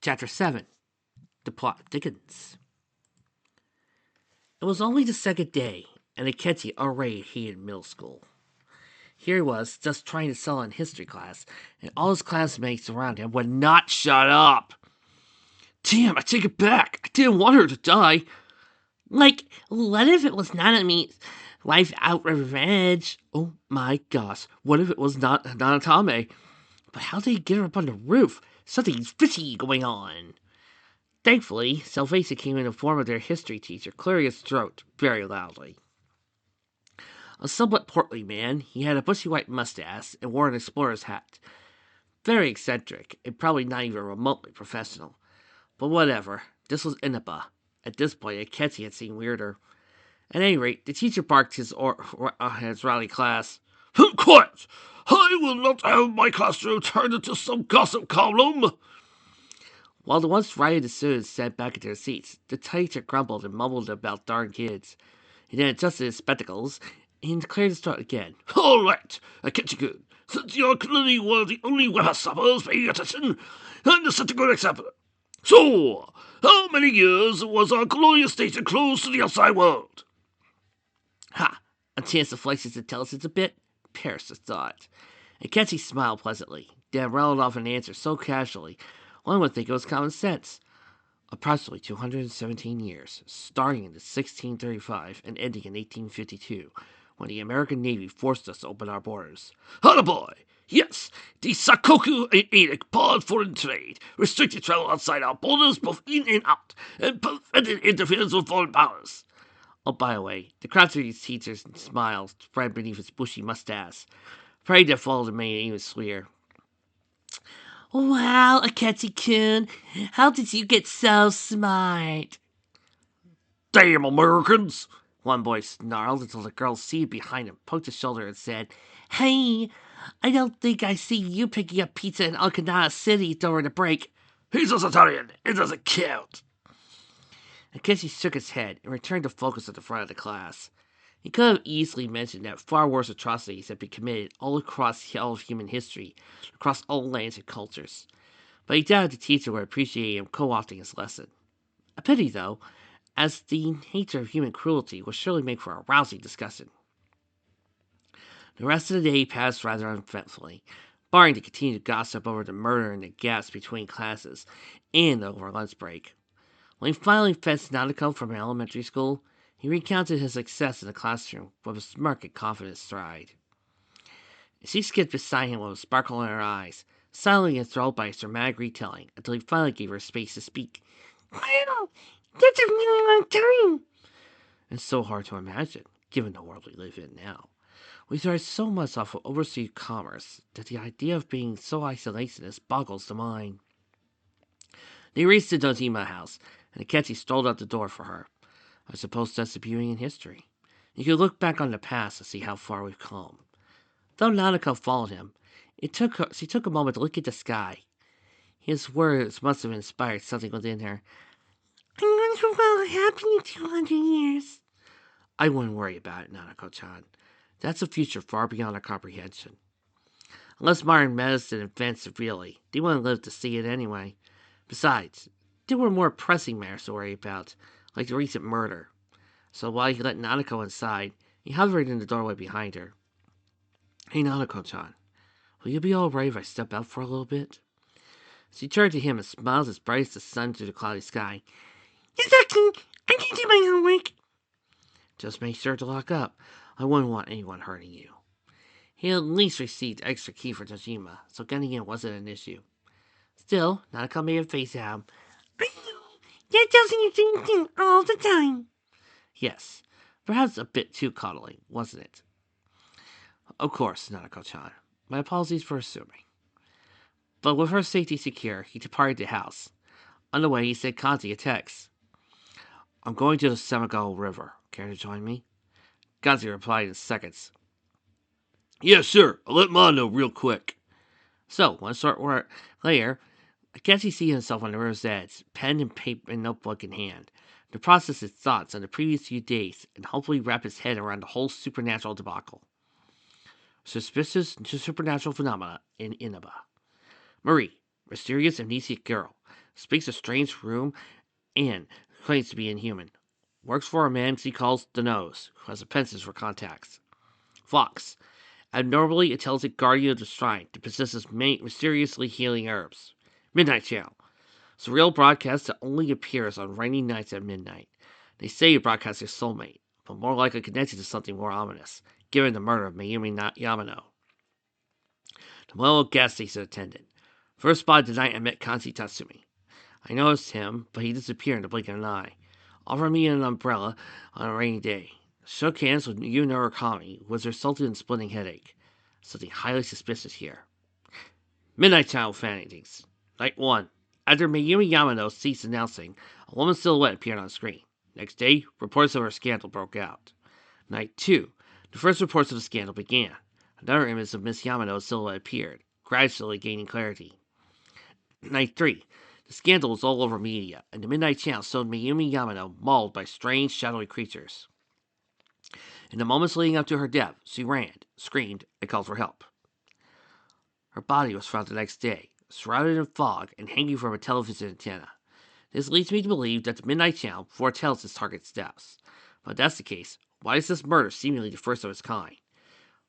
Chapter 7. The Plot Thickens. It was only the second day, and Akechi already hated middle school. Here he was, just trying to sell in history class, and all his classmates around him would not shut up. Damn, I take it back. I didn't want her to die. Like, what if it was Naname's life out revenge? Oh my gosh, what if it was not Nanatame? But how did he get her up on the roof? Something's fishy going on. Thankfully, Salvation came in the form of their history teacher, clearing his throat very loudly. A somewhat portly man, he had a bushy white mustache and wore an explorer's hat. Very eccentric, and probably not even remotely professional. But whatever, this was Inaba. At this point, Akechi had seen weirder. At any rate, the teacher barked his rowdy class. Quiet! I will not have my classroom turned into some gossip column! While the once rioted students sat back in their seats, the teacher grumbled and mumbled about darn kids. He then adjusted his spectacles and cleared his throat again. All right, Akechi-kun, since you're clearly one of the only Wahasapas paying attention, and set a good example. So, how many years was our colonial station closed to the outside world? Ha! A chance to flex his intelligence a bit? Perish the thought. Akechi smiled pleasantly, then rattled off an answer so casually one would think it was common sense. Approximately 217 years, starting in 1635 and ending in 1852, when the American Navy forced us to open our borders. Boy! Yes, the Sakoku Edict barred foreign trade, restricted travel outside our borders both in and out, and prevented interference with foreign powers. Oh, by the way, the crotchety teacher's smile spread beneath his bushy mustache. Pride that followed made it even sweeter. Wow, Akechi-kun, how did you get so smart? Damn Americans! One boy snarled until the girl seated behind him poked his shoulder and said, Hey, I don't think I see you picking up pizza in Okinawa City during the break. He's a Italian. It doesn't count. Akechi shook his head and returned to focus at the front of the class. He could have easily mentioned that far worse atrocities had been committed all across all of human history, across all lands and cultures. But he doubted the teacher would appreciate him co-opting his lesson. A pity, though, as the nature of human cruelty would surely make for a rousing discussion. The rest of the day passed rather uneventfully, barring the continued gossip over the murder and the gaps between classes, and over lunch break. When he finally fetched Nanako from elementary school, he recounted his success in the classroom with a smirk and confident stride. She skipped beside him with a sparkle in her eyes, silently enthralled by his dramatic retelling, until he finally gave her space to speak. Wow, that's a really long time. It's so hard to imagine, given the world we live in now. We thrive so much off of overseas commerce that the idea of being so isolationist boggles the mind. They reached the Dojima house, and Akechi strolled out the door for her. I suppose that's the beauty in history. You can look back on the past and see how far we've come. Though Nanako followed him, she took a moment to look at the sky. His words must have inspired something within her. I wonder what will happen in 200 years. I wouldn't worry about it, Nanako-chan. That's a future far beyond our comprehension. Unless modern medicine invents it really, they wouldn't live to see it anyway. Besides, there were more pressing matters to worry about, like the recent murder. So while he let Nanako inside, he hovered in the doorway behind her. Hey, Nanako-chan, will you be alright if I step out for a little bit? She turned to him and smiled as bright as the sun through the cloudy sky. Yes, okay. I can do my homework. Just make sure to lock up. I wouldn't want anyone hurting you. He at least received extra key for Tajima, so getting in wasn't an issue. Still, Nanako made a face at him. I know. That doesn't the same thing all the time. Yes, perhaps a bit too coddling, wasn't it? Of course, Nanako-chan. My apologies for assuming. But with her safety secure, he departed the house. On the way, he sent Kanzi a text. I'm going to the Semigal River. Care to join me? Kanzi replied in seconds. Yeah, sure. I'll let Ma know real quick. So, one short word later, Akechi see himself on the river's edge, pen and paper and notebook in hand, to process his thoughts on the previous few days and hopefully wrap his head around the whole supernatural debacle. Suspicious supernatural phenomena in Inaba. Marie, mysterious amnesiac girl, speaks a strange room, and claims to be inhuman. Works for a man he calls the Nose, who has a penchant for contacts. Fox, abnormally intelligent guardian of the shrine that possesses many mysteriously healing herbs. Midnight Channel, surreal broadcast that only appears on rainy nights at midnight. They say it broadcasts their soulmate, but more likely connected to something more ominous, given the murder of Mayumi Yamano. The well gas station attendant. First spotted the night I met Kanji Tatsumi. I noticed him, but he disappeared in the blink of an eye. Offered me an umbrella on a rainy day. Shook hands with Yu Murakami, was resulted in splitting headache. Something highly suspicious here. Midnight Channel findings. Night 1. After Mayumi Yamano ceased announcing, a woman's silhouette appeared on screen. Next day, reports of her scandal broke out. Night 2. The first reports of the scandal began. Another image of Miss Yamano's silhouette appeared, gradually gaining clarity. Night 3. The scandal was all over media, and the Midnight Channel showed Mayumi Yamano mauled by strange, shadowy creatures. In the moments leading up to her death, she ran, screamed, and called for help. Her body was found the next day, shrouded in fog and hanging from a television antenna. This leads me to believe that the Midnight Channel foretells its target's deaths. But if that's the case, why is this murder seemingly the first of its kind?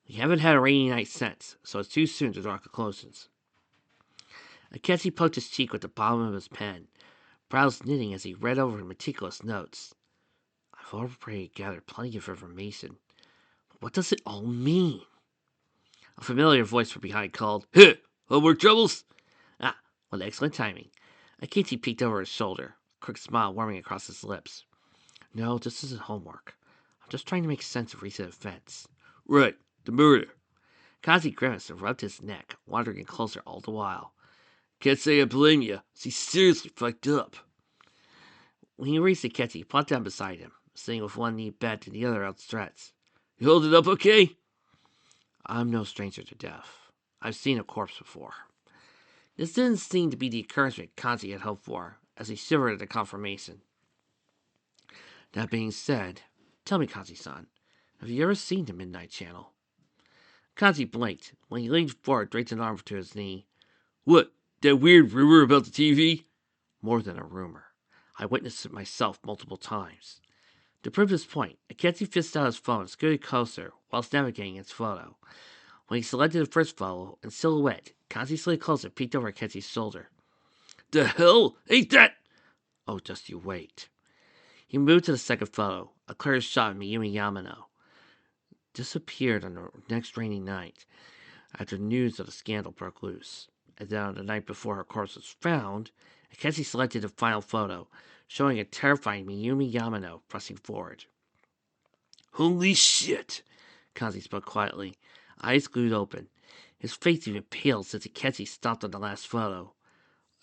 We haven't had a rainy night since, so it's too soon to draw conclusions. Akechi poked his cheek with the bottom of his pen, brows knitting as he read over the meticulous notes. I've already gathered plenty of information. But what does it all mean? A familiar voice from behind called, "Hey, homework troubles?" Ah, what excellent timing. Akechi peeked over his shoulder, a quick smile warming across his lips. No, this isn't homework. I'm just trying to make sense of recent events. Right, the murder. Kazi grimaced and rubbed his neck, wandering closer all the while. Can't say I blame you. She's seriously fucked up. When he reached Akechi, he plumped down beside him, sitting with one knee bent and the other outstretched. You holding up okay? I'm no stranger to death. I've seen a corpse before. This didn't seem to be the encouragement Kanji had hoped for, as he shivered at the confirmation. That being said, tell me, Kanji-san, have you ever seen the Midnight Channel? Kanji blinked when he leaned forward, draped an arm to his knee. What, that weird rumor about the TV? More than a rumor. I witnessed it myself multiple times. To prove his point, Akechi fished out his phone and scooted closer whilst navigating its photo. When he selected the first photo, in silhouette, Kanji slid closer and peeked over Akechi's shoulder. The hell? Ain't that? Oh, just you wait. He moved to the second photo, a clear shot of Mayumi Yamano. Disappeared on the next rainy night, after news of the scandal broke loose. And then on the night before her corpse was found, Akechi selected the final photo, showing a terrifying Mayumi Yamano pressing forward. Holy shit! Kanji spoke quietly, eyes glued open. His face even paled since Akechi stopped on the last photo.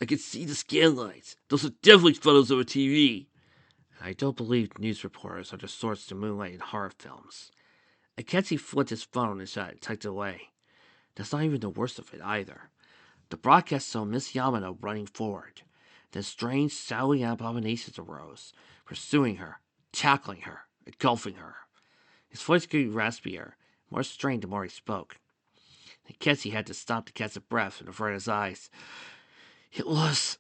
I could see the scan lines. Those are definitely photos of a TV. I don't believe news reporters are the sorts to moonlight in horror films. Akechi flipped his phone and shot it tucked away. That's not even the worst of it either. The broadcast saw Miss Yamano running forward. Then strange, shadowy abominations arose, pursuing her, tackling her, engulfing her. His voice grew raspier, more strained the more he spoke. Akechi had to stop to catch a breath and avert his eyes. It was...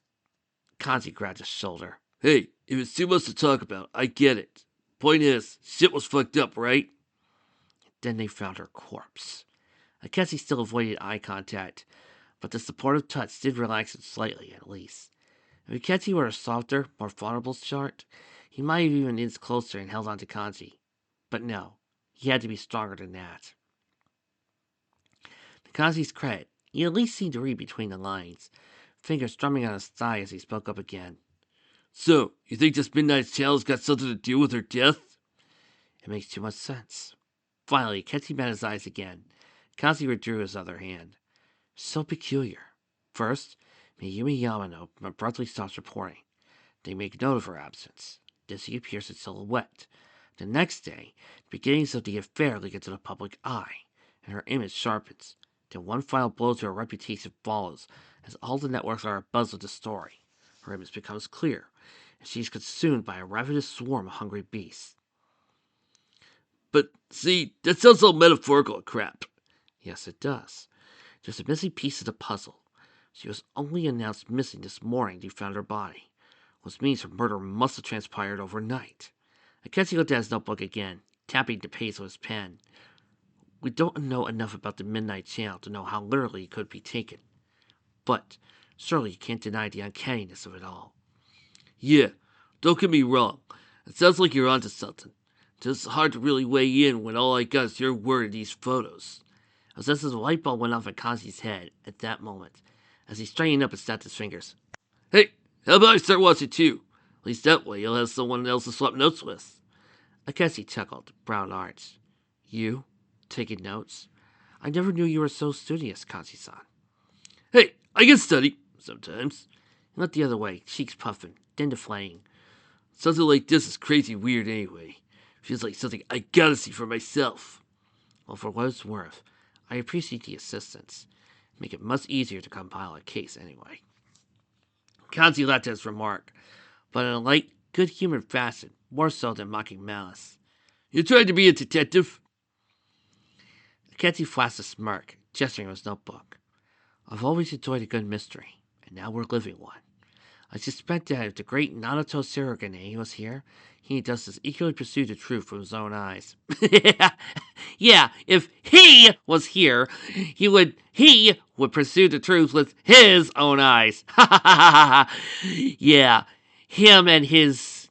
Kanji grabbed his shoulder. Hey, if it's too much to talk about, I get it. Point is, shit was fucked up, right? Then they found her corpse. Akechi still avoided eye contact, but the supportive touch did relax it slightly, at least. If Akechi were a softer, more vulnerable shark, he might have even inched closer and held on to Kanji. But no, he had to be stronger than that. To Kanji's credit, he at least seemed to read between the lines, fingers strumming on his thigh as he spoke up again. So, you think this Midnight Channel's got something to do with her death? It makes too much sense. Finally, Akechi met his eyes again. Kanji withdrew his other hand. So peculiar. First, Mayumi Yamano abruptly stops reporting. They make note of her absence. Then she appears in silhouette. The next day, the beginnings of the affair leak into the public eye, and her image sharpens. Then one final blow to her reputation follows, as all the networks are abuzz with the story. Her image becomes clear, and she is consumed by a ravenous swarm of hungry beasts. But, see, that sounds all metaphorical and crap. Yes, it does. There's a missing piece of the puzzle. She was only announced missing this morning they found her body, which means her murder must have transpired overnight. Akechi looked at his notebook again, tapping the page with his pen. We don't know enough about the Midnight Channel to know how literally it could be taken. But surely you can't deny the uncanniness of it all. Yeah, don't get me wrong. It sounds like you're onto something. Just hard to really weigh in when all I got is your word and these photos. It was as if a light bulb went off in Kazi's head at that moment, as he straightened up and snapped his fingers. Hey, how about I start watching too? At least that way you'll have someone else to swap notes with. Akechi chuckled, brown arched. You? Taking notes? I never knew you were so studious, Kazi-san. Hey, I can study, sometimes. He looked the other way, cheeks puffing, then deflating. Something like this is crazy weird anyway. Feels like something I gotta see for myself. Well, for what it's worth, I appreciate the assistance. Make it much easier to compile a case anyway. Kanzi laughed at his remark, but in a light, good-humored fashion, more so than mocking malice. You trying to be a detective? Akechi flashed a smirk, gesturing his notebook. I've always enjoyed a good mystery, and now we're living one. I suspect that if the great Naruto Shirogane was here, he does this equally pursue the truth from his own eyes. Yeah, if he was here, he would pursue the truth with his own eyes. Yeah, him and his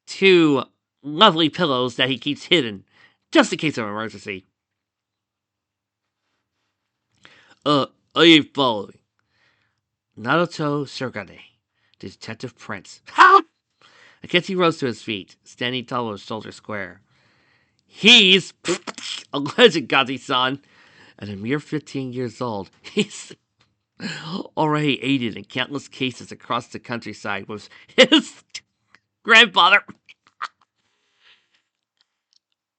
two lovely pillows that he keeps hidden, just in case of emergency. I ain't following. Naruto Shirogane, the detective prince. How? Akechi rose to his feet, standing tall with his shoulders square. He's a legend, Kazi-san. At a mere 15 years old, he's already aided in countless cases across the countryside with his grandfather.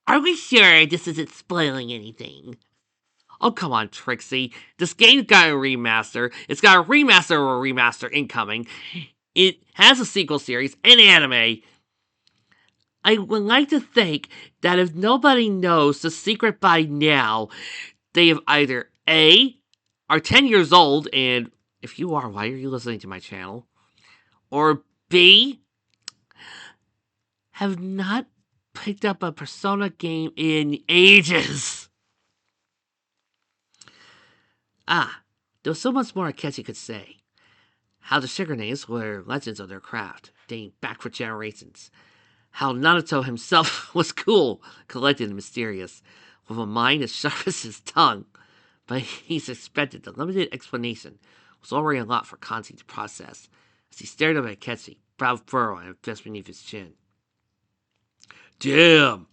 Are we sure this isn't spoiling anything? Oh, come on, Trixie. This game's got a remaster. It's got a remaster or a remaster incoming. It has a sequel series, an anime. I would like to think that if nobody knows the secret by now, they have either A, are 10 years old, and if you are, why are you listening to my channel? Or B, have not picked up a Persona game in ages. There was so much more Akechi could say. How the Shigurnes were legends of their craft, dating back for generations. How Naruto himself was cool, collected, and mysterious, with a mind as sharp as his tongue. But he suspected the limited explanation was already a lot for Kanzi to process, as he stared up at Akechi, brow furrowed and a fist beneath his chin. Damn!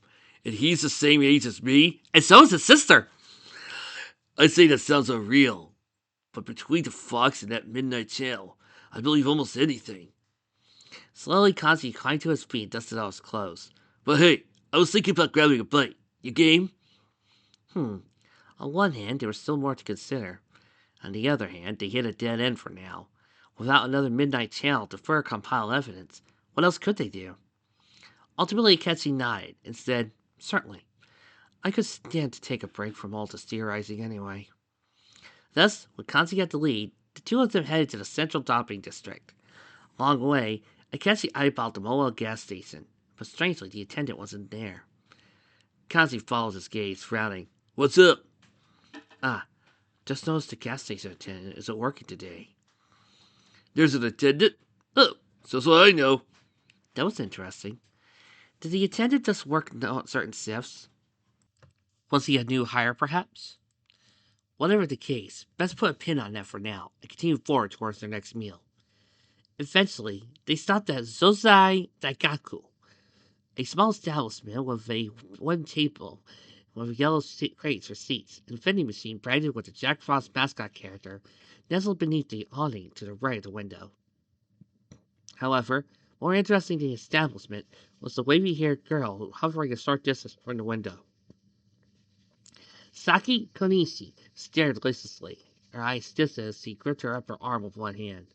And he's the same age as me? And so is his sister! I say that sounds unreal, but between the fox and that midnight channel, I believe almost anything. Slowly, Kanzi climbed to his feet and dusted off his clothes. But hey, I was thinking about grabbing a bite. You game? On one hand, there was still more to consider. On the other hand, they hit a dead end for now. Without another midnight channel to further compile evidence, what else could they do? Ultimately, Akechi nodded and said, certainly. I could stand to take a break from all this theorizing anyway. Thus, with Kanzi at the lead, the two of them headed to the central dumping district. Along the way, Akechi eyeballed the mobile gas station, but strangely, the attendant wasn't there. Kanzi followed his gaze, frowning. What's up? Just noticed the gas station attendant isn't working today. There's an attendant? Oh, so's what I know. That was interesting. Did the attendant just work certain shifts? Was he a new hire, perhaps? Whatever the case, best put a pin on that for now and continue forward towards their next meal. Eventually, they stopped at Zozai Daigaku, a small establishment with a wooden table with yellow crates for seats and a vending machine branded with the Jack Frost mascot character nestled beneath the awning to the right of the window. However, more interesting than the establishment was the wavy-haired girl hovering a short distance from the window. Saki Konishi stared listlessly, her eyes stiff as she gripped her upper arm with one hand.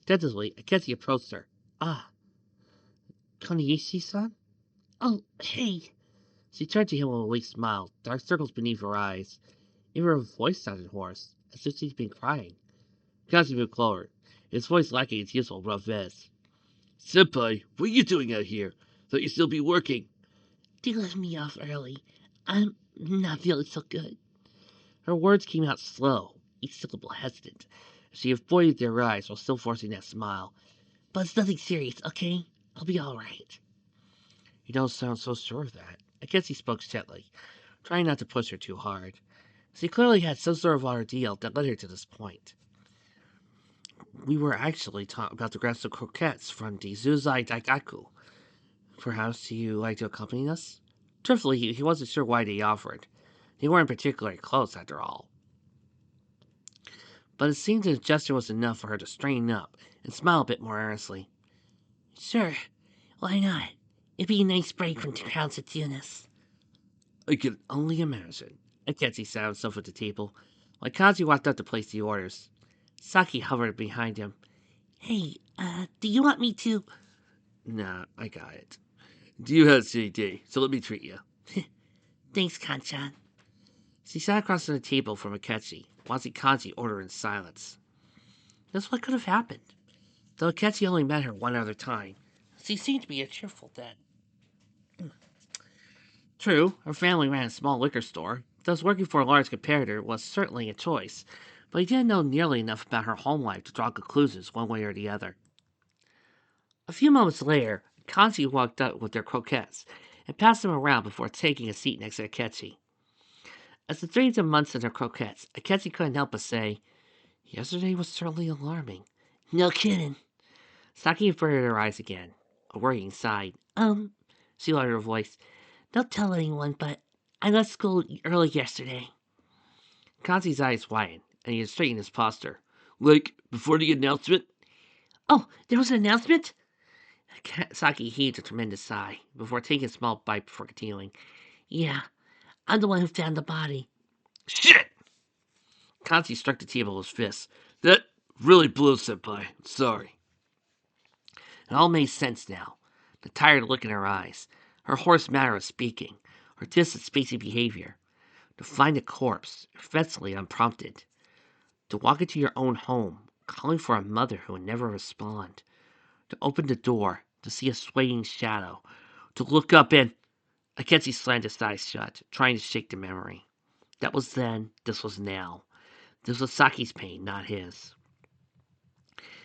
Tentatively, Akechi approached her. Konishi-san? Oh, hey! She turned to him with a weak smile, dark circles beneath her eyes. Even her voice sounded hoarse, as if she'd been crying. Kazi moved closer, his voice lacking its usual rough edge. Senpai, what are you doing out here? Thought you'd still be working. They let me off early. I'm not feeling so good. Her words came out slow, each syllable hesitant. She avoided their eyes while still forcing that smile. But it's nothing serious, okay? I'll be all right. You don't sound so sure of that. I guess he spoke gently, trying not to push her too hard. She clearly had some sort of ordeal that led her to this point. We were actually about to grab some croquettes from the Zuzai Daigaku. Perhaps you like to accompany us? Truthfully, he wasn't sure why they offered. They weren't particularly close, after all. But it seemed the gesture was enough for her to straighten up and smile a bit more earnestly. Sure, why not? It'd be a nice break from the crowds at Tunis. I can only imagine. Akechi sat himself at the table, while Kaji walked up to place the orders. Saki hovered behind him. Hey, do you want me to? Nah, I got it. You had a shitty day, so let me treat you. Thanks, Kanchan. She sat across from the table from Akechi, watching Kaji order in silence. That's what could have happened. Though Akechi only met her one other time, she seemed to be a cheerful dead. True, her family ran a small liquor store, thus working for a large competitor was certainly a choice, but he didn't know nearly enough about her home life to draw conclusions one way or the other. A few moments later, Kanji walked up with their croquettes and passed them around before taking a seat next to Akechi. As the three of them munched on their croquettes, Akechi couldn't help but say, Yesterday was certainly alarming. No kidding. Saki averted her eyes again. A worrying sigh. She lowered her voice. Don't tell anyone, but I left school early yesterday. Kanzi's eyes widened, and he straightened his posture. Like, before the announcement? Oh, there was an announcement? Saki heaved a tremendous sigh, before taking a small bite before continuing. Yeah, I'm the one who found the body. Shit! Kanzi struck the table with his fist. That really blew, Senpai. Sorry. It all made sense now. The tired look in her eyes, her hoarse manner of speaking, her distant, spacey behavior. To find a corpse, offensively unprompted. To walk into your own home, calling for a mother who would never respond. To open the door, to see a swaying shadow. To look up and... Akechi slammed his eyes shut, trying to shake the memory. That was then, this was now. This was Saki's pain, not his.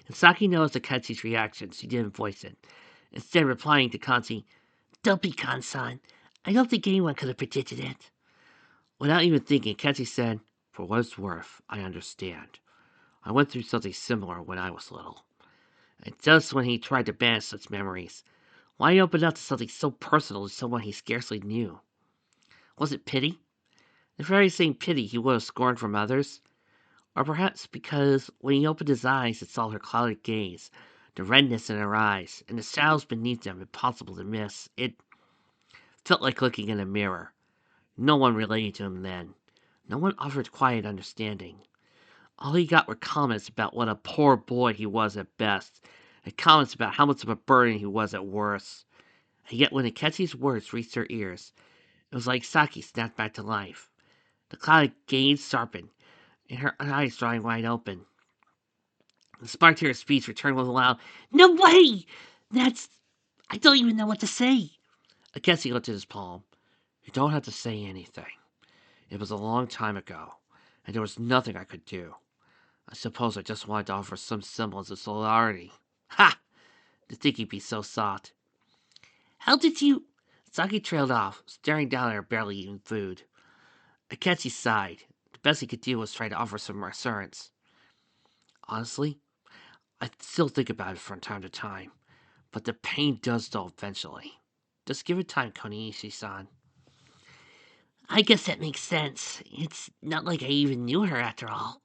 And Saki noticed Akechi's reaction, so he didn't voice it. Instead, replying to Kanji, Don't be Kansan. I don't think anyone could have predicted it. Without even thinking, Akechi said, For what it's worth, I understand. I went through something similar when I was little. And just when he tried to banish such memories, why open up to something so personal to someone he scarcely knew? Was it pity? The very same pity he would have scorned from others? Or perhaps because when he opened his eyes and saw her clouded gaze, the redness in her eyes, and the shadows beneath them impossible to miss, it felt like looking in a mirror. No one related to him then. No one offered quiet understanding. All he got were comments about what a poor boy he was at best, and comments about how much of a burden he was at worst. And yet when Akechi's words reached her ears, it was like Saki snapped back to life. The clouded gaze sharpened, and her eyes drawing wide open. The spark to her speech returned with a loud, No way! I don't even know what to say. Akechi looked at his palm. You don't have to say anything. It was a long time ago, and there was nothing I could do. I suppose I just wanted to offer some semblance of solidarity. Ha! To think he'd be so soft. How did you... Saki trailed off, staring down at her barely eaten food. Akechi sighed. The best he could do was try to offer some reassurance. Honestly, I still think about it from time to time, but the pain does dull eventually. Just give it time, Koniishi-san. I guess that makes sense. It's not like I even knew her after all.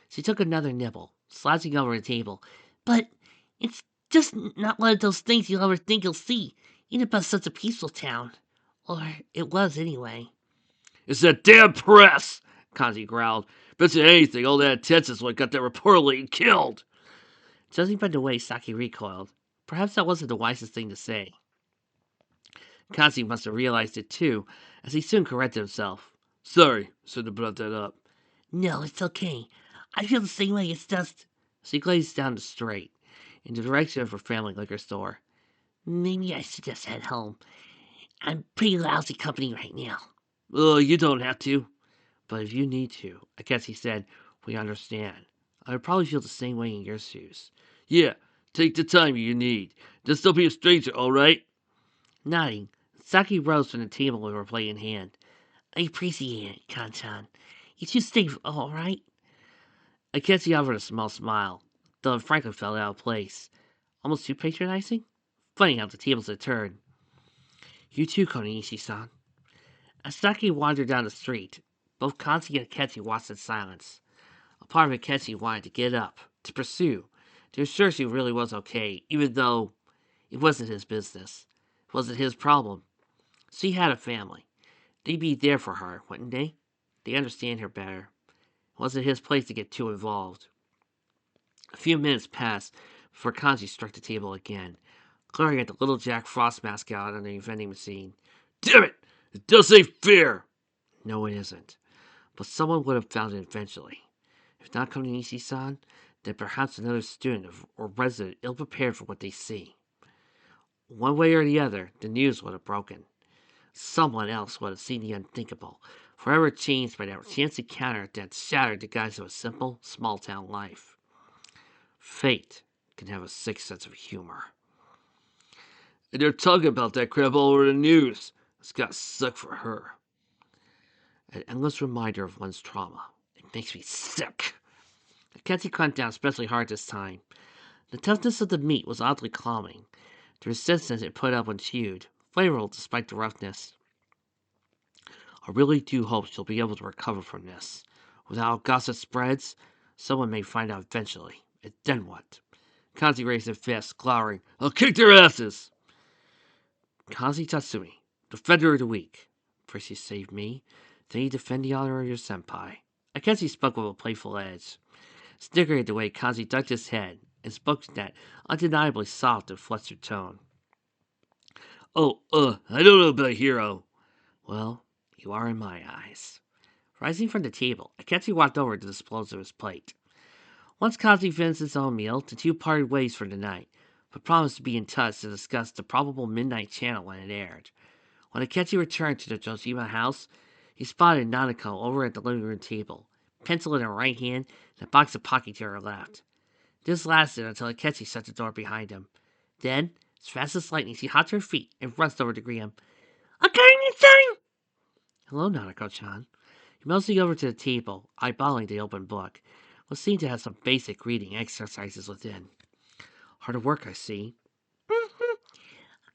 She took another nibble, slouching over the table. But it's just not one of those things you'll ever think you'll see, even about such a peaceful town. Or it was anyway. It's that damn press! Kanji growled. Bet you anything, all that attention's what got that reporter killed. Judging by the way Saki recoiled, perhaps that wasn't the wisest thing to say. Kanji must have realized it too, as he soon corrected himself. Sorry, shouldn't have brought that up. No, it's okay. I feel the same way. It's just. She gazed down the street, in the direction of her family liquor store. Maybe I should just head home. I'm pretty lousy company right now. Oh, you don't have to. But if you need to, I guess he said, we understand. I would probably feel the same way in your shoes. Yeah, take the time you need. Just don't be a stranger, all right? Nodding, Saki rose from the table with her plate in hand. I appreciate it, Kanchan. You should stay all right. I guess he offered a small smile, though it frankly felt out of place. Almost too patronizing? Funny how the tables had turned. You too, Konishi-san. As Saki wandered down the street, both Kanzi and Akechi watched in silence. A part of Akechi wanted to get up, to pursue, to assure she really was okay, even though it wasn't his business. It wasn't his problem. She had a family. They'd be there for her, wouldn't they? They understand her better. It wasn't his place to get too involved. A few minutes passed before Kanji struck the table again, glaring at the little Jack Frost mascot on the vending machine. Damn it! It does say fair! No, it isn't. But someone would have found it eventually. If not Konishi-san, then perhaps another student or resident ill-prepared for what they see. One way or the other, the news would have broken. Someone else would have seen the unthinkable, forever changed by that chance encounter that shattered the guise of a simple, small-town life. Fate can have a sick sense of humor. And they're talking about that crap all over the news. It's got suck for her. An endless reminder of one's trauma. It makes me sick. Kenzie clamped down especially hard this time. The toughness of the meat was oddly calming. The resistance it put up when chewed, flavorful despite the roughness. I really do hope she'll be able to recover from this. With how gossip spreads, someone may find out eventually. And then what? Kanzi raised his fist, glowering. I'll kick their asses! Kazi Tatsumi, Defender of the Weak. First you save me, then you defend the honor of your senpai. Akechi spoke with a playful edge, snickering at the way Kazi ducked his head and spoke in that undeniably soft and flustered tone. Oh, I don't know about hero. Well, you are in my eyes. Rising from the table, Akechi walked over to dispose of his plate. Once Kazi finished his own meal, the two parted ways for the night, but promised to be in touch to discuss the probable midnight channel when it aired. When Akechi returned to the Jojima house, he spotted Nanako over at the living room table, pencil in her right hand and a box of Pocky to her left. This lasted until Akechi shut the door behind him. Then, as fast as lightning, she hopped to her feet and rushed over to greet him. Okay, hello, Nanako-chan. He mostly over to the table, eyeballing the open book, which seemed to have some basic reading exercises within. Hard work, I see. Mm-hmm.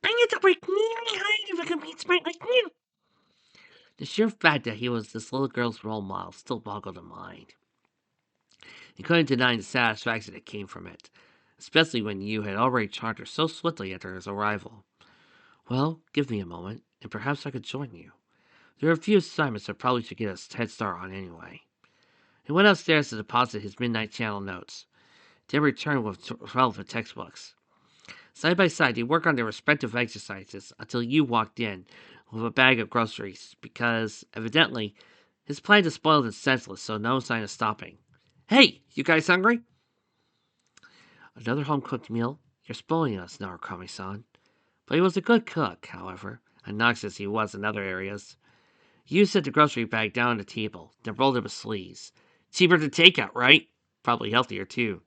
I need to work really hard if I can be smart like you. The sheer fact that he was this little girl's role model still boggled the mind. He couldn't deny the satisfaction that came from it, especially when you had already charmed her so swiftly after his arrival. Well, give me a moment, and perhaps I could join you. There are a few assignments I probably should get a head start on anyway. He went upstairs to deposit his midnight channel notes, then returned with relevant textbooks. Side by side, they worked on their respective exercises until you walked in with a bag of groceries, because, evidently, his plan is spoiled and senseless, so no sign of stopping. Hey, you guys hungry? Another home-cooked meal? You're spoiling us, Narukami-san. But he was a good cook, however, obnoxious he was in other areas. You set the grocery bag down on the table, then rolled up his sleeves. Cheaper than takeout, right? Probably healthier, too.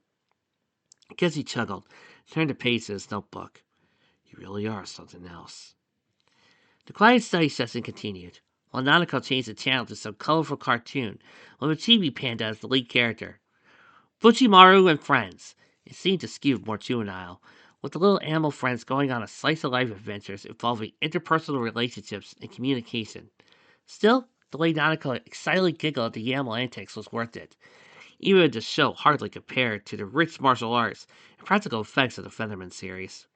I guess he chuckled, turned the page to his notebook. You really are something else. The quiet study session continued, while Nanako changed the channel to some colorful cartoon with a chibi panda as the lead character. Fuchimaru and Friends. It seemed to skew more juvenile, with the little animal friends going on a slice-of-life adventures involving interpersonal relationships and communication. Still, the way Nanako excitedly giggled at the animal antics was worth it, even if the show hardly compared to the rich martial arts and practical effects of the Featherman series.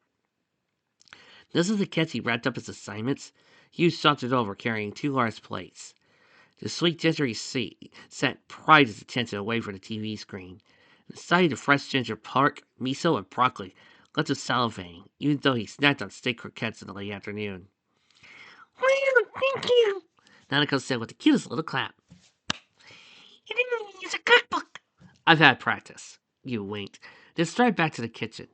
Just as Akechi wrapped up his assignments, Hugh sauntered over carrying two large plates. The sweet gingery scent pried his attention away from the TV screen. The sight of the fresh ginger pork, miso, and broccoli left him salivating, even though he snacked on steak croquettes in the late afternoon. Wow, thank you, Nanako said with the cutest little clap. You didn't use a cookbook. I've had practice. You winked, then stride back to the kitchen.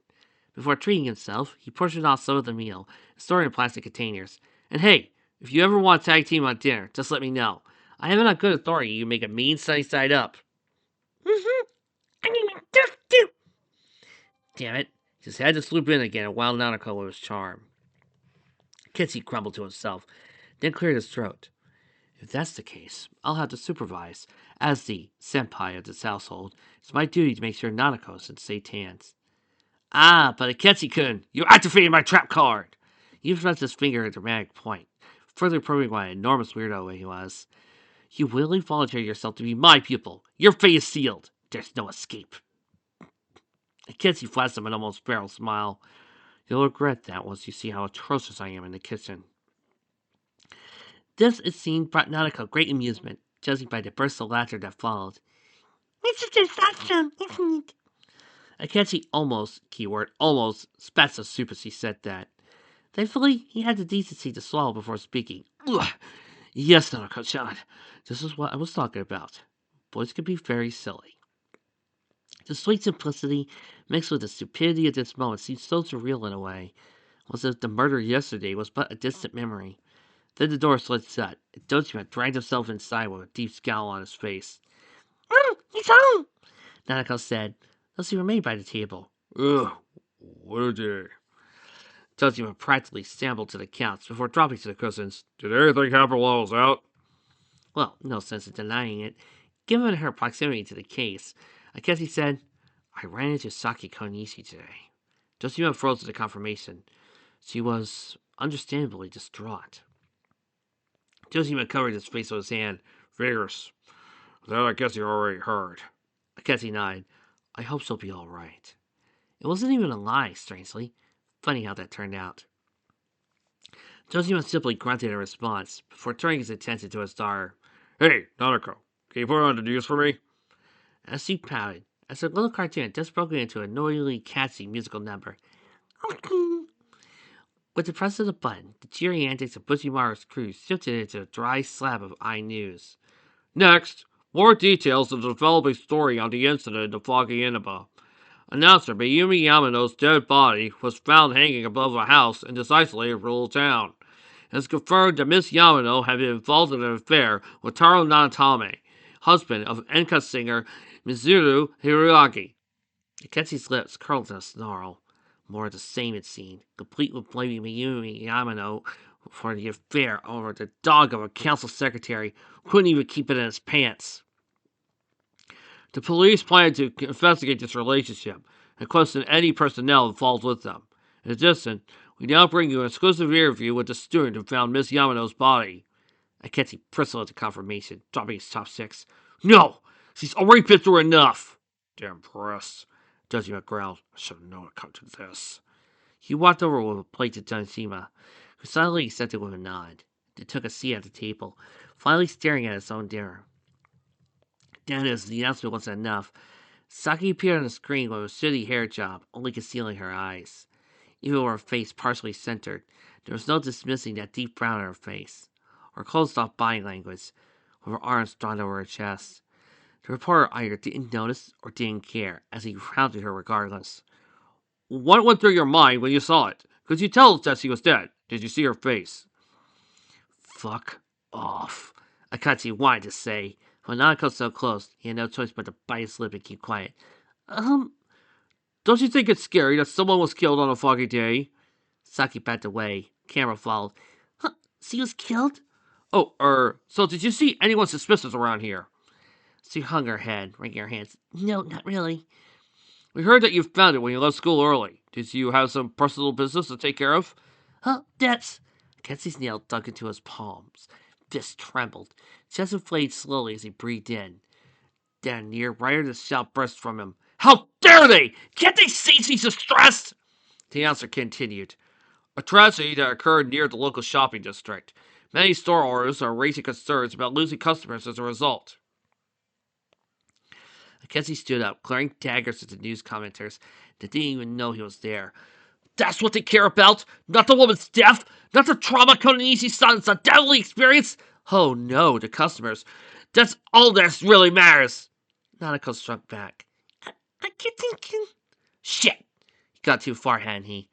Before treating himself, he portioned off some of the meal, stored in plastic containers. And hey, if you ever want to tag team on dinner, just let me know. I have it on good authority you make a mean sunny side up. Mm-hmm. I mean, do. Damn it. Just had to swoop in again and wound Nanako with his charm. Kitsy grumbled to himself, then cleared his throat. If that's the case, I'll have to supervise. As the senpai of this household, it's my duty to make sure Nanako's in safe hands. Ah, but Akechi-kun, you activated my trap card! He pressed his finger at a dramatic point, further proving what an enormous weirdo he was. You willingly volunteered yourself to be my pupil. Your fate is sealed. There's no escape. Akechi flashed him an almost feral smile. You'll regret that once you see how atrocious I am in the kitchen. This, it seemed, brought Nanako great amusement, judging by the burst of laughter that followed. It's just awesome, isn't it? Akechi almost, keyword, almost, spat some soup as he said that. Thankfully, he had the decency to swallow before speaking. Ugh. Yes, Nanako-chan. This is what I was talking about. Boys can be very silly. The sweet simplicity, mixed with the stupidity of this moment, seemed so surreal in a way, as if the murder yesterday was but a distant memory. Then the door slid shut, and Dojima dragged himself inside with a deep scowl on his face. He's home! Nanako said, as he remained by the table. Ugh, what a day. Dojima practically stumbled to the couch before dropping to the cushions. Did anything happen while I was out? Well, no sense in denying it. Given her proximity to the case, I guess he said, I ran into Saki Konishi today. Dojima froze to the confirmation. She was understandably distraught. Dojima covered his face with his hand. Figures. That I guess you already heard. I guess he nodded. I hope she'll be all right. It wasn't even a lie, strangely. Funny how that turned out. Dojima simply grunted in response, before turning his attention to his daughter. Hey, Nanako, can you put on the news for me? As she pouted, as her little cartoon just broke into an annoyingly catchy musical number. With the press of the button, the cheery antics of Bushimaru's crew shifted into a dry slab of news. Next, more details of the developing story on the incident in the foggy Inaba. Announcer Mayumi Yamano's dead body was found hanging above a house in this isolated rural town. It is confirmed that Miss Yamano had been involved in an affair with Taro Nanatame, husband of Enka singer Mizuru Hiroaki. Akechi's lips curled in a snarl. More of the same, it seemed, complete with blaming Mayumi Yamano for the affair over the dog of a council secretary who couldn't even keep it in his pants. The police plan to investigate this relationship and question any personnel involved with them. In addition, we now bring you an exclusive interview with the student who found Miss Yamano's body. Akechi bristled at the confirmation, dropping his chopsticks. No! She's already been through enough! Damn press. Dojima growled. I should have known it come to this. He walked over with a plate to Dojima, who silently accepted with a nod, then took a seat at the table, finally staring at his own dinner. Then, as the announcement wasn't enough, Saki appeared on the screen with a shitty hair job, only concealing her eyes. Even with her face partially centered, there was no dismissing that deep brown in her face, or closed-off body language, with her arms drawn over her chest. The reporter either didn't notice or didn't care, as he hounded her regardless. What went through your mind when you saw it? Could you tell that she was dead? Did you see her face? Fuck off, Akachi wanted to say. When Nanako's so close, he had no choice but to bite his lip and keep quiet. Don't you think it's scary that someone was killed on a foggy day? Saki backed away. Camera followed. Huh, she was killed? Oh, so did you see anyone suspicious around here? She hung her head, wringing her hands. No, not really. We heard that you found it when you left school early. Did you have some personal business to take care of? That's... Kenzie's nail dug into his palms. Fist trembled. Chest inflated slowly as he breathed in. Then, near right as the shout burst from him. How dare they! Can't they see she's distressed? The announcer continued. A tragedy that occurred near the local shopping district. Many store owners are raising concerns about losing customers as a result. Mackenzie stood up, glaring daggers at the news commenters that didn't even know he was there. That's what they care about? Not the woman's death? Not the trauma Konishi's son's undoubtedly experienced? Oh no, the customers. That's all that really matters. Nanako struck back. Kitty. Shit! He got too far, hadn't he?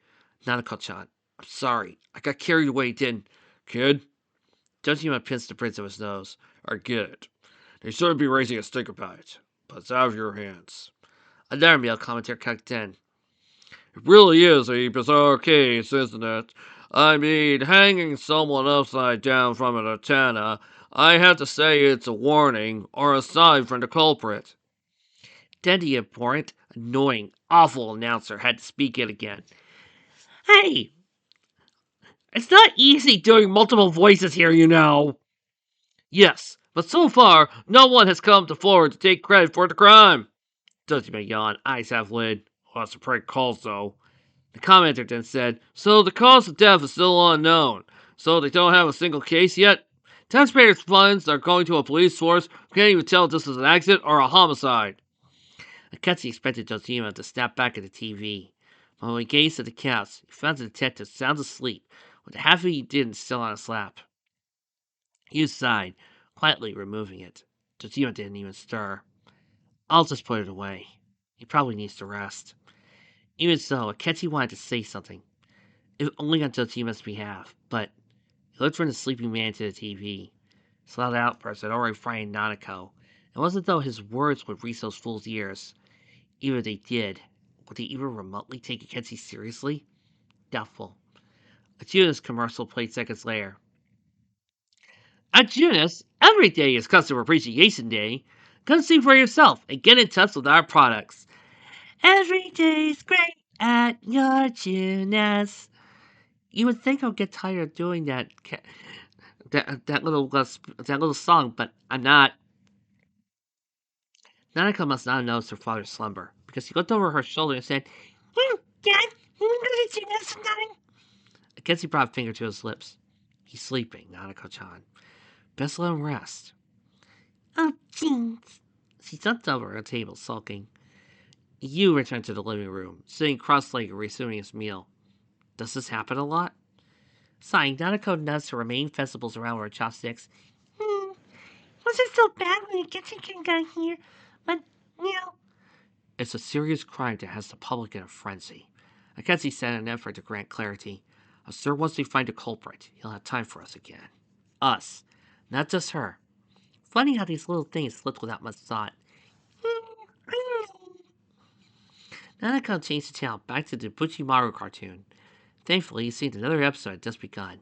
Nanako-chan. I'm sorry. I got carried away, didn't... Kid? Judging pins the bridge of his nose. I get it. They shouldn't be raising a stink about it. But it's out of your hands. Another male commentator kicked in. It really is a bizarre case, isn't it? I mean, hanging someone upside down from an antenna, I have to say it's a warning, or a sign from the culprit. Then the important, annoying, awful announcer had to speak in again. Hey, it's not easy doing multiple voices here, you know. Yes, but so far, no one has come to forward to take credit for the crime. Dutchman yawned, eyes half lit. Lots of prank calls, though. The commenter then said, so the cause of death is still unknown. So they don't have a single case yet? Taxpayers' funds are going to a police force who can't even tell if this is an accident or a homicide. Akechi expected Jojima to snap back at the TV. But when he gazed at the couch, he found the detective sound asleep, with the half of he didn't still on his lap. He sighed, quietly removing it. Jojima didn't even stir. I'll just put it away. He probably needs to rest. Even so, Akechi wanted to say something, if only on Jojima's behalf, but he looked from the sleeping man to the TV. His loud outburst had already frightened Nanako. It wasn't as though his words would reach those fools' ears. Even if they did, would they even remotely take Akechi seriously? Doubtful. A Junis commercial played seconds later. At Junis, every day is Customer Appreciation Day. Come see for yourself and get in touch with our products. Every day's great at your Junis. You would think I'll get tired of doing that little song, but I'm not. Nanako must not have noticed her father's slumber, because he looked over her shoulder and said, Dad, you want to do this tonight? Akechi brought a finger to his lips. He's sleeping, Nanako-chan. Best let him rest. Oh, jeez. She jumped over a table, sulking. You returned to the living room, sitting cross-legged, resuming his meal. Does this happen a lot? Sighing, Nanako nuzzed her remaining vegetables around with her chopsticks. Wasn't so bad when the kitchen got here, but, you know. It's a serious crime that has the public in a frenzy. Akechi said in an effort to grant clarity. I'm sure once we find a culprit, he'll have time for us again. Us. Not just her. Funny how these little things slipped without much thought. Nanako changed the channel back to the Buchimaru cartoon. Thankfully, he seen another episode had just begun.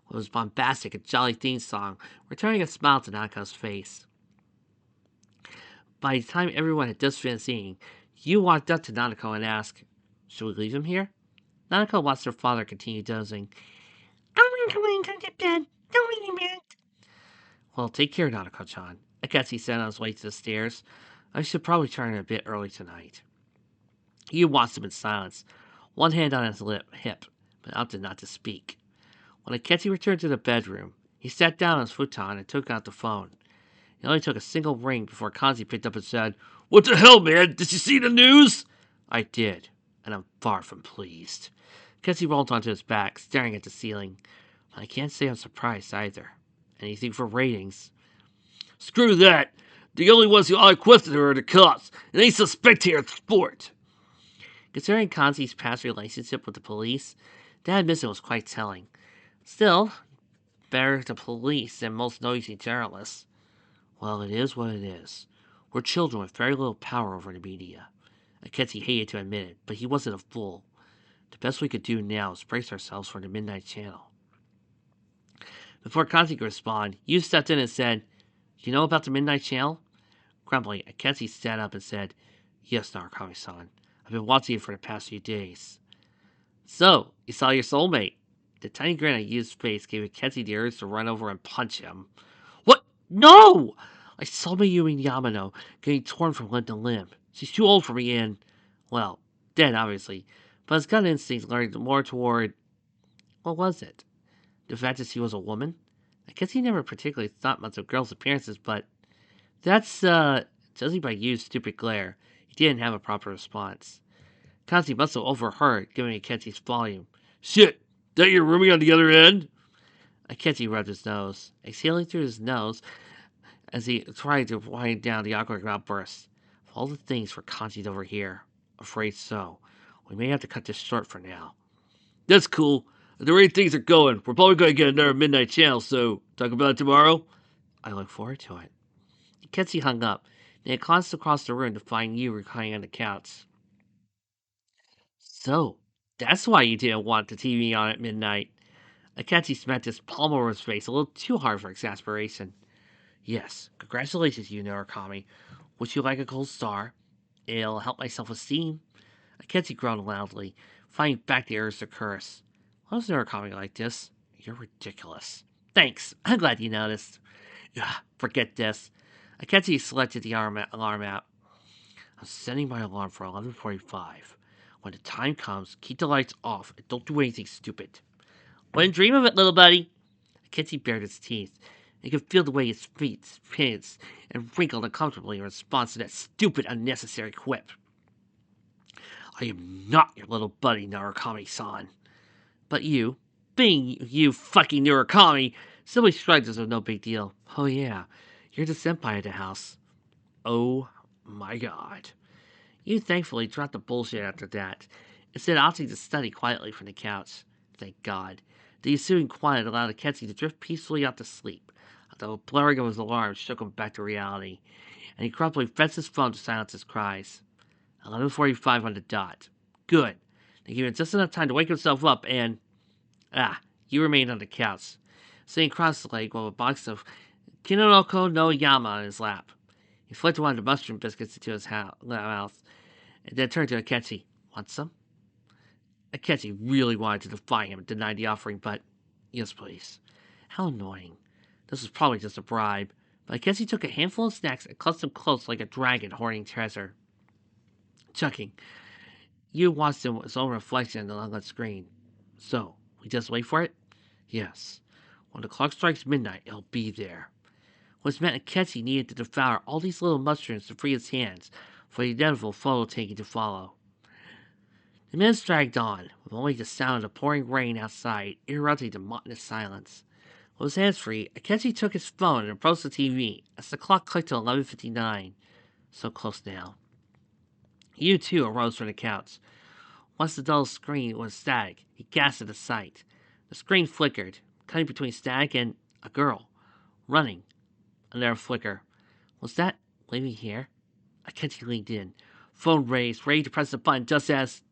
It was bombastic and jolly theme song, returning a smile to Nanako's face. By the time everyone had just finished singing, Yu walked up to Nanako and asked, should we leave him here? Nanako watched her father continue dozing. I'm going to go to bed. Don't worry about it. Well, take care, Nanako-chan. Akechi said on his way to the stairs. I should probably turn in a bit early tonight. Yu watched him in silence, one hand on his hip, but opted not to speak. When Akechi returned to the bedroom, he sat down on his futon and took out the phone. It only took a single ring before Kanzi picked up and said, What the hell, man? Did you see the news? I did, and I'm far from pleased. Akechi rolled onto his back, staring at the ceiling. I can't say I'm surprised either. Anything for ratings. Screw that! The only ones who I questioned are the cops, and they suspect here at sport. Considering Kanzi's past relationship with the police, that admission was quite telling. Still, better the police than most noisy journalists. Well, it is what it is. We're children with very little power over the media. Akechi hated to admit it, but he wasn't a fool. The best we could do now is brace ourselves for the Midnight Channel. Before Kanzi could respond, Yu stepped in and said, You know about the Midnight Channel? Grumbling, Akechi sat up and said, Yes, Narukami-san. I've been watching it for the past few days. So, you saw your soulmate. The tiny grin on Yu's face gave Akechi the urge to run over and punch him. What? No! I saw my Yumi Yamano getting torn from limb to limb. She's too old for me and, well, dead, obviously. But his gut instinct leaned more toward... What was it? The fact that she was a woman? I guess he never particularly thought much of girls' appearances, but... That's, judging by Yu's stupid glare, he didn't have a proper response. Kanzi must have overheard, giving Akechi's volume. Shit! That your roomie on the other end? Akechi rubbed his nose, exhaling through his nose as he tried to wind down the awkward outburst. Of all the things for Kanji to overhear. Afraid so. We may have to cut this short for now. That's cool. The way things are going, we're probably going to get another midnight channel, so talk about it tomorrow? I look forward to it. Kenzie hung up, and it glanced across the room to find you reclining on the couch. So, that's why you didn't want the TV on at midnight. Akechi smacked his palm over his face a little too hard for exasperation. Yes, congratulations, you Norakami. Would you like a gold star? It'll help my self-esteem. Akechi groaned loudly, fighting back the urge to curse. Why was Norakami like this? You're ridiculous. Thanks, I'm glad you noticed. Ugh, forget this. Akechi selected the alarm app. I'm setting my alarm for 11:45. When the time comes, keep the lights off and don't do anything stupid. Wouldn't dream of it, little buddy. Kenzie bared his teeth. You could feel the way his feet pinched and wrinkled uncomfortably in response to that stupid, unnecessary quip. I am not your little buddy, Narukami-san. But you, being you fucking Narukami, simply shrugged as though no big deal. Oh yeah, you're the senpai of the house. Oh my god. You thankfully dropped the bullshit after that, instead opting to study quietly from the couch. Thank God. The ensuing quiet allowed Akechi to drift peacefully off to sleep, although the blaring of his alarm shook him back to reality, and he grumpily fetched his phone to silence his cries. 11:45 on the dot. Good. They gave him just enough time to wake himself up and... you remained on the couch, sitting cross-legged with a box of Kinonoko no Yama on his lap. He flicked one of the mushroom biscuits into his mouth, and then turned to Akechi. Want some? Akechi really wanted to defy him and deny the offering, but yes, please. How annoying. This was probably just a bribe, but Akechi took a handful of snacks and clutched them close like a dragon hoarding treasure. Chucking. You watched his own reflection on the screen. So, we just wait for it? Yes. When the clock strikes midnight, it'll be there. Which meant Akechi needed to devour all these little mushrooms to free his hands for the inevitable photo taking to follow. The minutes dragged on, with only the sound of the pouring rain outside interrupting the monotonous silence. With his hands free, Akechi took his phone and approached the TV as the clock clicked to 11:59. So close now. You too arose from the couch. Once the dull screen was static, he gasped at the sight. The screen flickered, cutting between static and a girl, running. Another flicker. Was that leaving here? Akechi leaned in, phone raised, ready to press the button just as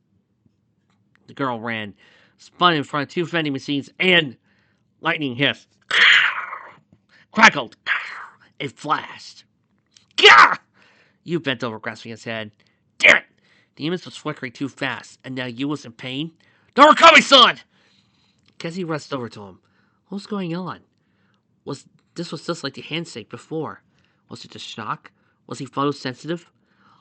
the girl ran, spun in front of two vending machines, and lightning hissed, crackled, it flashed. Gah! You bent over, grasping his head. Damn it! The image was flickering too fast, and now you was in pain? Don't recover, son! Kessie rushed over to him. What was going on? This was just like the handshake before. Was it just shock? Was he photosensitive?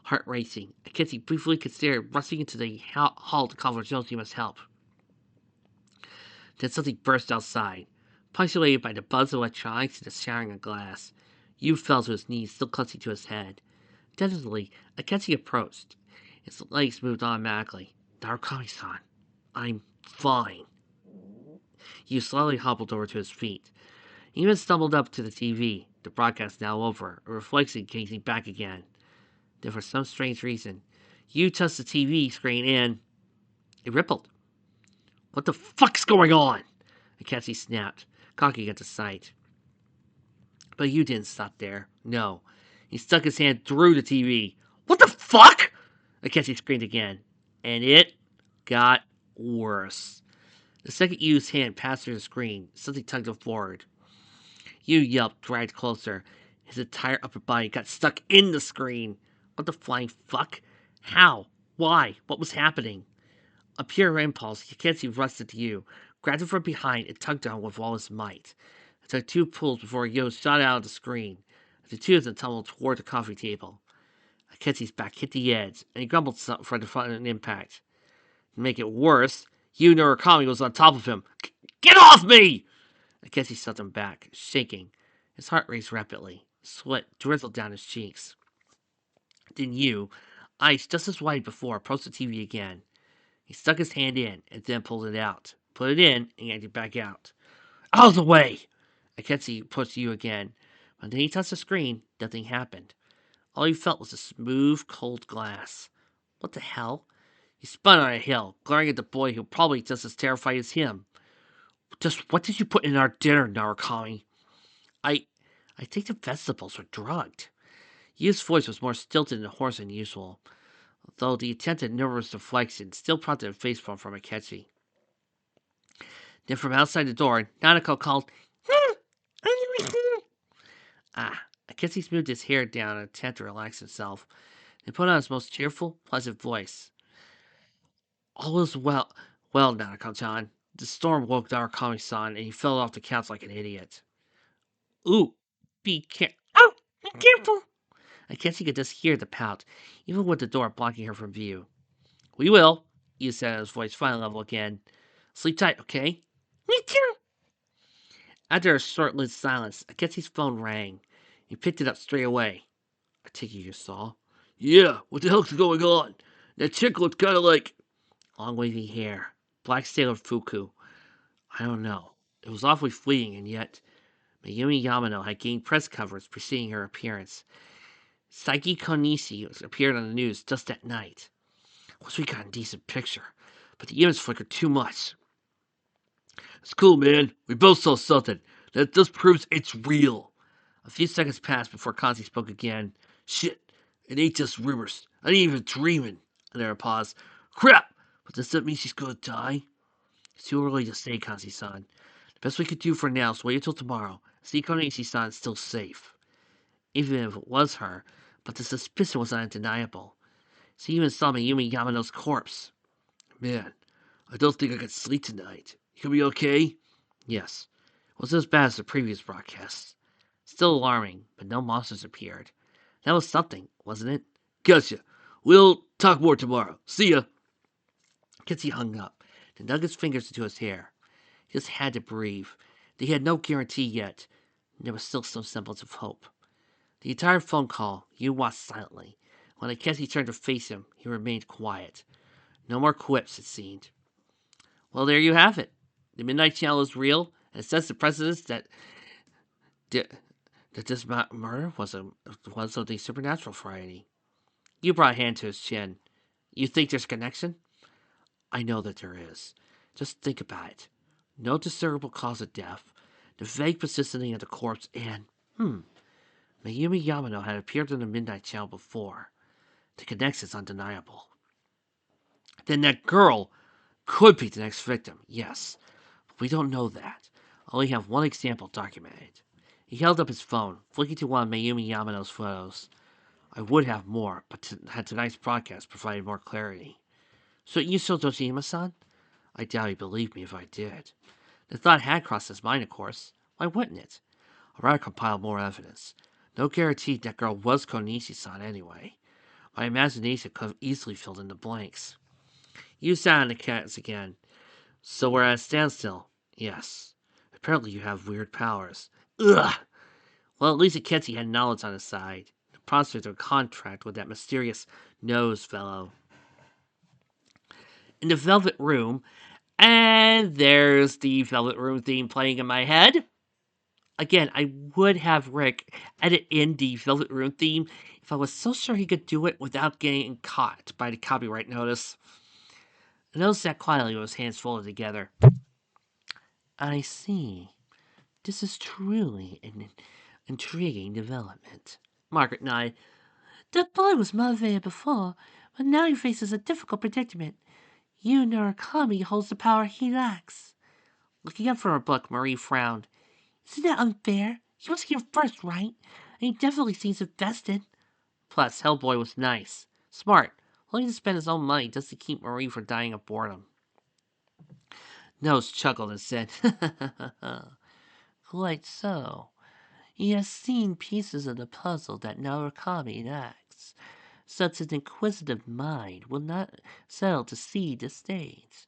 Heart racing, Akechi briefly considered rushing into the hall to call for Josima's help. Then something burst outside, punctuated by the buzz of electronics and the shattering of glass. Yu fell to his knees, still clutching to his head. Tentatively, Akechi approached. His legs moved automatically. Narukami-san, I'm fine. Yu slowly hobbled over to his feet. He even stumbled up to the TV, the broadcast now over, a reflection gazing back again. Then, for some strange reason, Yu touched the TV screen and it rippled. What the fuck's going on? Akechi snapped, cocking at the sight. But Yu didn't stop there. No. He stuck his hand through the TV. What the fuck? Akechi screamed again. And it got worse. The second Yu's hand passed through the screen, something tugged him forward. Yu yelped, dragged closer. His entire upper body got stuck in the screen. What the flying fuck? How? Why? What was happening? A pure impulse, Akechi rushed at Yu, grabbed him from behind, and tugged on with all his might. It took two pulls before Yo shot out of the screen. The two of them tumbled toward the coffee table. Akechi's back hit the edge, and he grumbled something for the sudden impact. To make it worse, Yu Norakami was on top of him. Get off me! Akechi shoved him back, shaking. His heart raced rapidly. Sweat drizzled down his cheeks. Then Yu, eyes just as wide before, approached the TV again. He stuck his hand in and then pulled it out. Put it in and yanked it back out. Out of the way! Akechi pushed Yu again. But then he touched the screen. Nothing happened. All he felt was a smooth, cold glass. What the hell? He spun on a hill, glaring at the boy who probably just as terrified as him. Just what did you put in our dinner, Narukami? I I think the vegetables were drugged. Yu's voice was more stilted and hoarse than usual, though the attempt at nervous deflection still prompted a facepalm from Akechi. Then from outside the door, Nanako called, Akechi smoothed his hair down in an attempt to relax himself, and put on his most cheerful, pleasant voice. All is well, Nanako-chan. The storm woke Narukami-san, and he fell off the couch like an idiot. Ooh, Oh, be careful! Akechi could just hear the pout, even with the door blocking her from view. We will, Yu said, his voice finally level again. Sleep tight, okay? Me too. After a short-lived silence, Akechi's phone rang. He picked it up straight away. I take it you saw? Yeah, what the hell's going on? That chick looked kind of like... Long wavy hair. Black sailor fuku. I don't know. It was awfully fleeting, and yet... Mayumi Yamano had gained press coverage preceding her appearance. Saiki Konishi appeared on the news just that night. Once we got a decent picture, but the image flickered too much. It's cool, man. We both saw something. That just proves it's real. A few seconds passed before Kanzi spoke again. Shit, it ain't just rumors. I ain't even dreaming. And there a pause. Crap! But does that mean she's gonna die? It's too early to say, Kanzi-san. The best we could do for now is wait until tomorrow. See Konishi-san is still safe. Even if it was her, but the suspicion was undeniable. She even saw Mayumi Yamano's corpse. Man, I don't think I can sleep tonight. You gonna be okay? Yes. It wasn't as bad as the previous broadcasts. Still alarming, but no monsters appeared. That was something, wasn't it? Gotcha. We'll talk more tomorrow. See ya. Kitsy hung up, then dug his fingers into his hair. He just had to breathe. He had no guarantee yet. There was still some semblance of hope. The entire phone call, Yu watched silently. When Akechi turned to face him, he remained quiet. No more quips, it seemed. Well, there you have it. The Midnight Channel is real, and it sets the precedence that this murder was of the supernatural variety. You brought a hand to his chin. You think there's a connection? I know that there is. Just think about it. No discernible cause of death, the vague positioning of the corpse, and, Mayumi Yamano had appeared in the Midnight Channel before. The connection's undeniable. Then that girl could be the next victim, yes. But we don't know that. I only have one example documented. He held up his phone, flicking to one of Mayumi Yamano's photos. I would have more, but had tonight's broadcast provided more clarity. So you saw Dojima-san? I doubt he'd believe me if I did. The thought had crossed his mind, of course. Why wouldn't it? I'd rather compile more evidence. No guarantee that girl was Konishi-san anyway. My imagination could have easily filled in the blanks. You sat on the cats again. So we're at a standstill. Yes. Apparently you have weird powers. Ugh! Well, at least Akechi had knowledge on his side. The prospect of a contract with that mysterious nose fellow. In the Velvet Room, and there's the Velvet Room theme playing in my head. Again, I would have Rick edit in the Velvet Room theme if I was so sure he could do it without getting caught by the copyright notice. Nose sat quietly with his hands folded together. I see. This is truly an intriguing development. Margaret nodded. That boy was motivated before, but now he faces a difficult predicament. Yu Murakami holds the power he lacks. Looking up from her book, Marie frowned. Isn't that unfair? He was here first, right? And he definitely seems invested. Plus, Hellboy was nice. Smart. Willing to spend his own money just to keep Marie from dying of boredom. Nose chuckled and said, Quite so. He has seen pieces of the puzzle that Narukami lacks. Such an inquisitive mind will not settle to see the stage.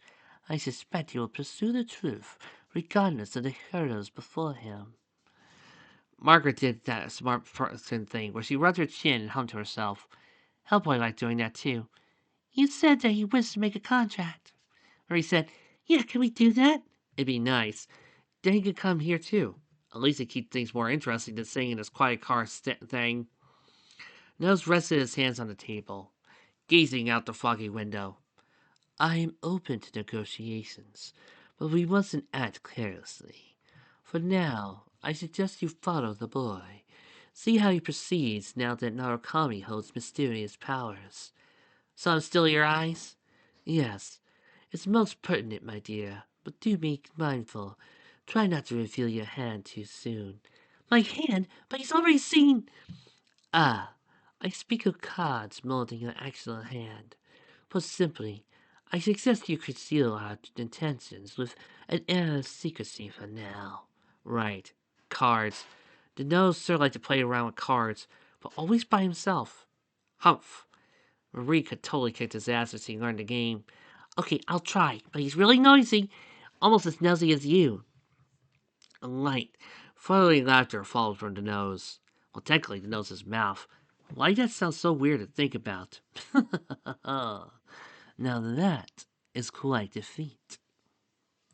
I suspect he will pursue the truth, regardless of the hurdles before him. Margaret did that smart person thing where she rubbed her chin and hummed to herself. Hellboy liked doing that too. You said that he wished to make a contract. Marie said, Yeah, can we do that? It'd be nice. Then he could come here too. At least it keeps things more interesting than sitting in this quiet car thing. Nose rested his hands on the table. gazing out the foggy window. I am open to negotiations, but we mustn't act carelessly. For now, I suggest you follow the boy. See how he proceeds now that Narukami holds mysterious powers. Some still your eyes? Yes, it's most pertinent, my dear, but do be mindful. Try not to reveal your hand too soon. My hand? But he's already seen. Ah, I speak of cards molding an actual hand. Put simply, I suggest you conceal our intentions with an air of secrecy for now. Right, cards. The nose sir liked to play around with cards, but always by himself. Humph. Marie could totally kick his ass if he learned the game. Okay, I'll try, but he's really noisy. Almost as nosy as you. A light, fluttery laughter followed from the nose. Well, technically, the nose is mouth. Why that sounds so weird to think about? Now that is quite a feat.